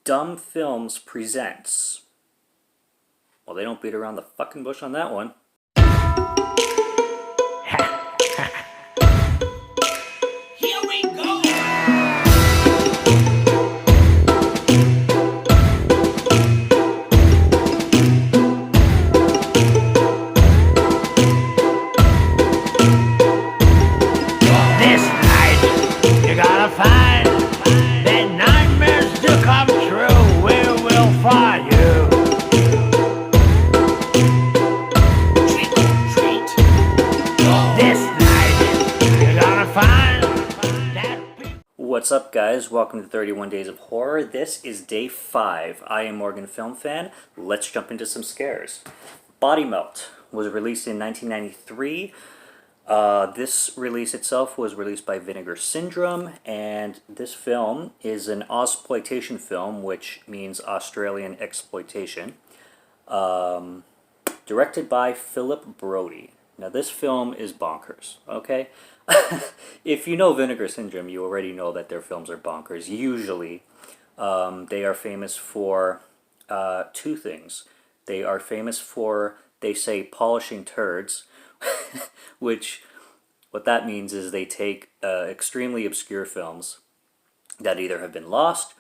Dumb Films presents. Well, they don't beat around the fucking bush on that one. Here we go! This night, you're gonna find that nightmares do come true. We will find you. Trick or treat. This night, you're gonna find that. What's up, guys? Welcome to 31 Days of Horror. This is day 5. I am Morgan Film Fan. Let's jump into some scares. Body Melt was released in 1993. This release itself was released by Vinegar Syndrome, and this film is an Ozploitation film, which means Australian exploitation, directed by Philip Brophy. Now, this film is bonkers, okay? If you know Vinegar Syndrome, you already know that their films are bonkers. Usually, they are famous for two things. They are famous for, they say, polishing turds, which, what that means is they take extremely obscure films that either have been lost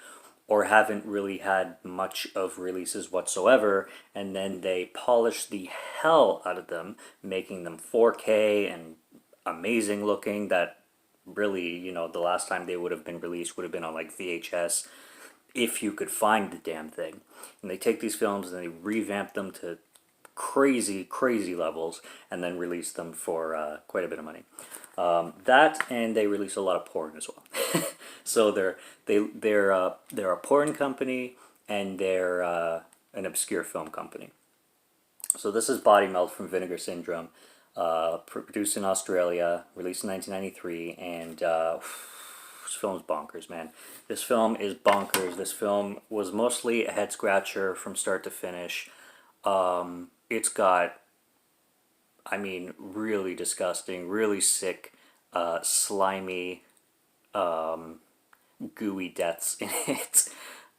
or haven't really had much of releases whatsoever, and then they polish the hell out of them, making them 4K and amazing looking, that really, you know, the last time they would have been released would have been on like VHS, if you could find the damn thing. And they take these films and they revamp them to crazy levels and then release them for quite a bit of money. That, and they release a lot of porn as well. So they're a porn company, and they're an obscure film company. So this is Body Melt from Vinegar Syndrome, produced in Australia, released in 1993, and this film's bonkers, man. This film is bonkers. This film was mostly a head scratcher from start to finish. It's got, I mean, really disgusting, really sick, slimy, gooey deaths in it.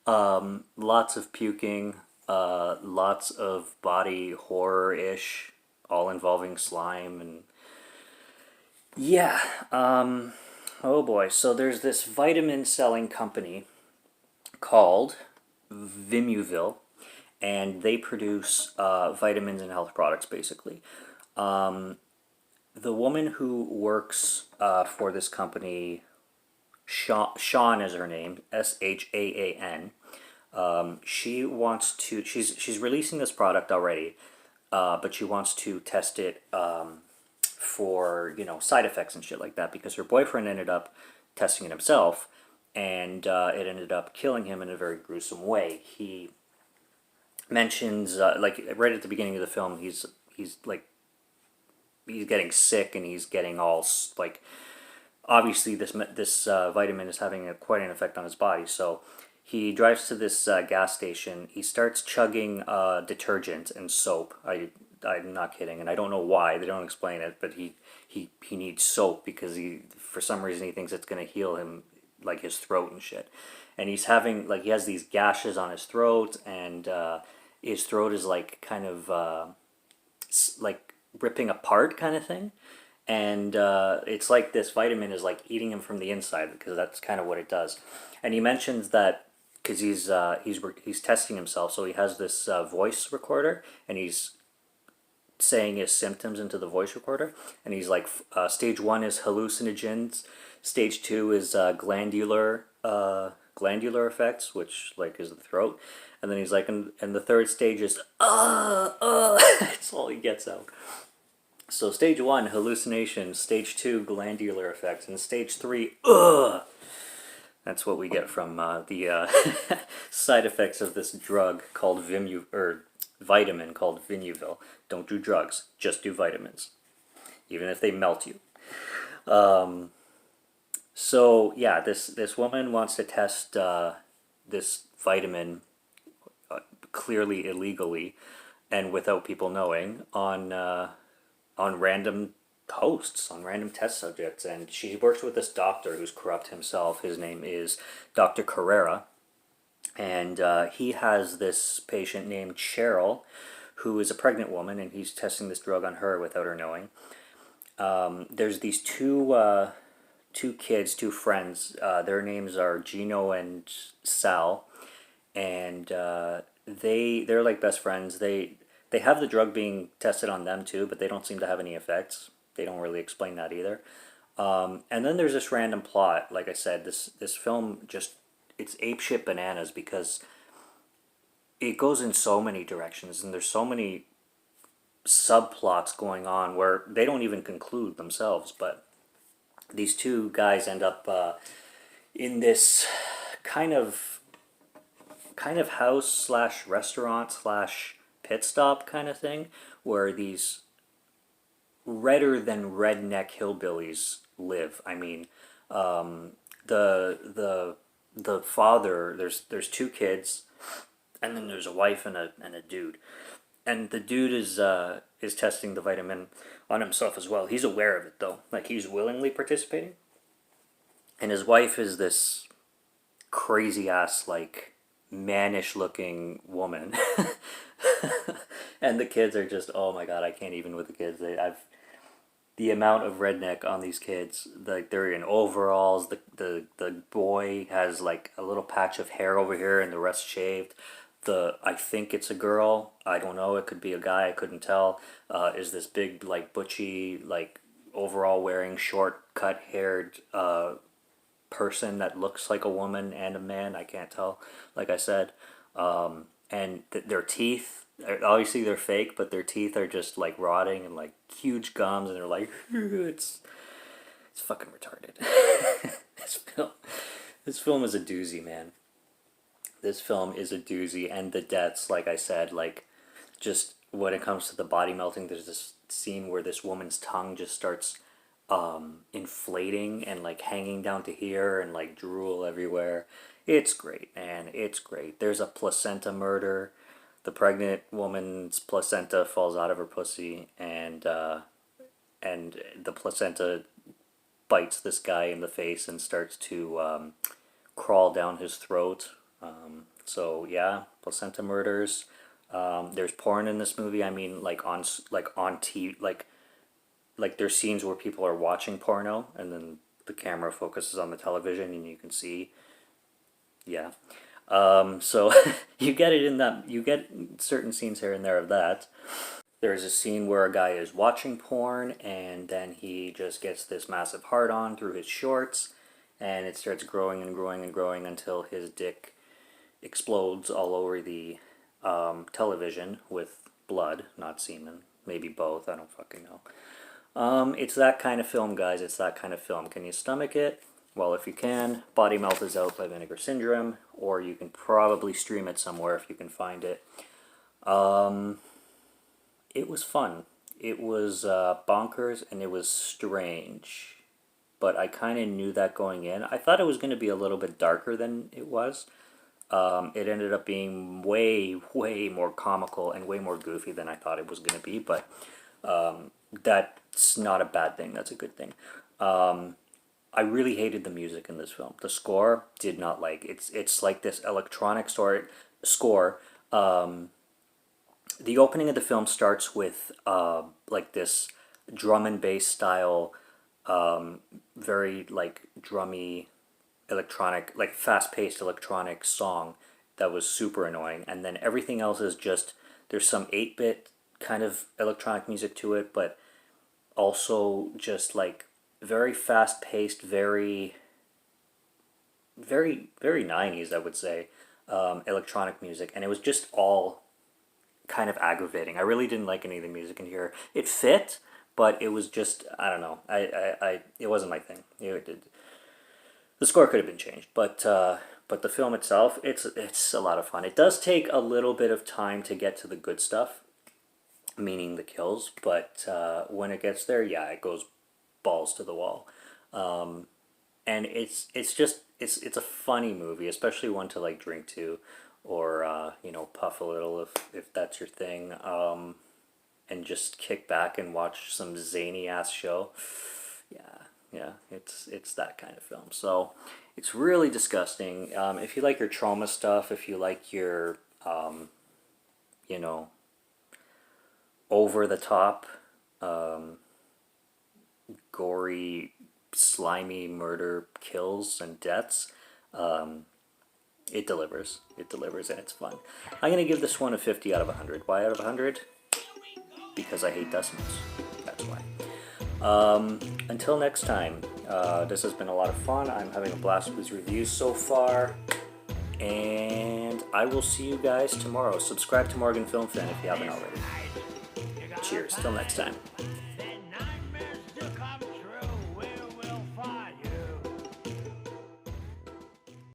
Lots of puking, lots of body horror-ish, all involving slime, and yeah, oh boy. So there's this vitamin selling company called Vimuville, and they produce vitamins and health products, basically. The woman who works for this company, Sean is her name, Shaan. She wants to. She's releasing this product already, but she wants to test it for, you know, side effects and shit like that, because her boyfriend ended up testing it himself, and it ended up killing him in a very gruesome way. He mentions, like right at the beginning of the film, he's getting sick, and he's getting all like, obviously this vitamin is having quite an effect on his body. So he drives to this gas station. He starts chugging detergent and soap. I'm not kidding, and I don't know why, they don't explain it, but he needs soap because for some reason he thinks it's gonna heal him, like his throat and shit. And he's having, like, he has these gashes on his throat, and his throat is like kind of like ripping apart kind of thing, and it's like this vitamin is like eating him from the inside, because that's kind of what it does. And he mentions that because he's testing himself, so he has this voice recorder, and he's saying his symptoms into the voice recorder, and he's like, stage 1 is hallucinogens, stage 2 is glandular effects, which like is the throat, and then he's like, and the third stage is it's all he gets out. So stage 1, hallucinations, stage 2, glandular effects, and stage 3, that's what we get from the side effects of this drug called vitamin called Vimuville. Don't do drugs, just do vitamins, even if they melt you. So yeah, this woman wants to test this vitamin, clearly illegally and without people knowing, on random hosts, on random test subjects, and she works with this doctor who's corrupt himself. His name is Dr. Carrera, And he has this patient named Cheryl, who is a pregnant woman, and he's testing this drug on her without her knowing. There's these two kids, two friends. Their names are Gino and Sal, and they're like best friends. They have the drug being tested on them too, but they don't seem to have any effects. They don't really explain that either. And then there's this random plot. Like I said, this film just it's apeshit bananas because it goes in so many directions, and there's so many subplots going on where they don't even conclude themselves. But these two guys end up in this kind of house slash restaurant slash pit stop kind of thing, where these redder than redneck hillbillies live. I mean, the father, there's two kids, and then there's a wife and a dude, and the dude is testing the vitamin on himself as well. He's aware of it though, like he's willingly participating, and his wife is this crazy ass like mannish looking woman. And the kids are just, oh my god, I can't even with the kids. I've the amount of redneck on these kids, like they're in overalls. The boy has like a little patch of hair over here and the rest shaved. The I think it's a girl, I don't know, it could be a guy, I couldn't tell, is this big like butchy like overall wearing short cut haired person that looks like a woman and a man. I can't tell, like I said. And their teeth, obviously they're fake, but their teeth are just like rotting and like huge gums, and they're like, it's fucking retarded. this film, this film is a doozy, man. This film is a doozy, and the deaths, like I said, like just when it comes to the body melting, there's this scene where this woman's tongue just starts inflating and like hanging down to here and like drool everywhere. It's great, man. It's great. There's a placenta murder. The pregnant woman's placenta falls out of her pussy, and the placenta bites this guy in the face and starts to crawl down his throat. So yeah, placenta murders. There's porn in this movie. I mean, like on TV, like there's scenes where people are watching porno, and then the camera focuses on the television, and you can see. Yeah. So you get it in that you get certain scenes here and there of that. There's a scene where a guy is watching porn, and then he just gets this massive hard on through his shorts, and it starts growing and growing and growing until his dick explodes all over the television with blood, not semen. Maybe both. I don't fucking know. It's that kind of film, guys. It's that kind of film. Can you stomach it? Well, if you can, Body Melt is out by Vinegar Syndrome, or you can probably stream it somewhere if you can find it. It was fun. It was bonkers, and it was strange. But I kind of knew that going in. I thought it was going to be a little bit darker than it was. It ended up being way, way more comical and way more goofy than I thought it was going to be, but that's not a bad thing. That's a good thing. I really hated the music in this film. The score did not like. It's like this electronic score. The opening of the film starts with like this drum and bass style, very like drummy electronic, like fast-paced electronic song that was super annoying, and then everything else is just there's some 8-bit kind of electronic music to it, but also just like very fast-paced, very 90s, I would say, electronic music, and it was just all kind of aggravating. I really didn't like any of the music in here. It fit, but it was just, I don't know, it wasn't my thing. The score could have been changed, but the film itself, it's a lot of fun. It does take a little bit of time to get to the good stuff, meaning the kills, but when it gets there, yeah, it goes balls to the wall. And it's a funny movie, especially one to like drink to, or puff a little if that's your thing, and just kick back and watch some zany ass show. Yeah, Yeah, it's that kind of film. So it's really disgusting. If you like your trauma stuff, if you like your you know, over the top, gory, slimy murder, kills, and deaths, it delivers. It delivers, and it's fun. I'm gonna give this one a 50 out of 100. Why out of 100? Because I hate decimals. That's why. Until next time, this has been a lot of fun. I'm having a blast with these reviews so far. And I will see you guys tomorrow. Subscribe to Morgan Film Fan if you haven't already. Cheers. Till next time.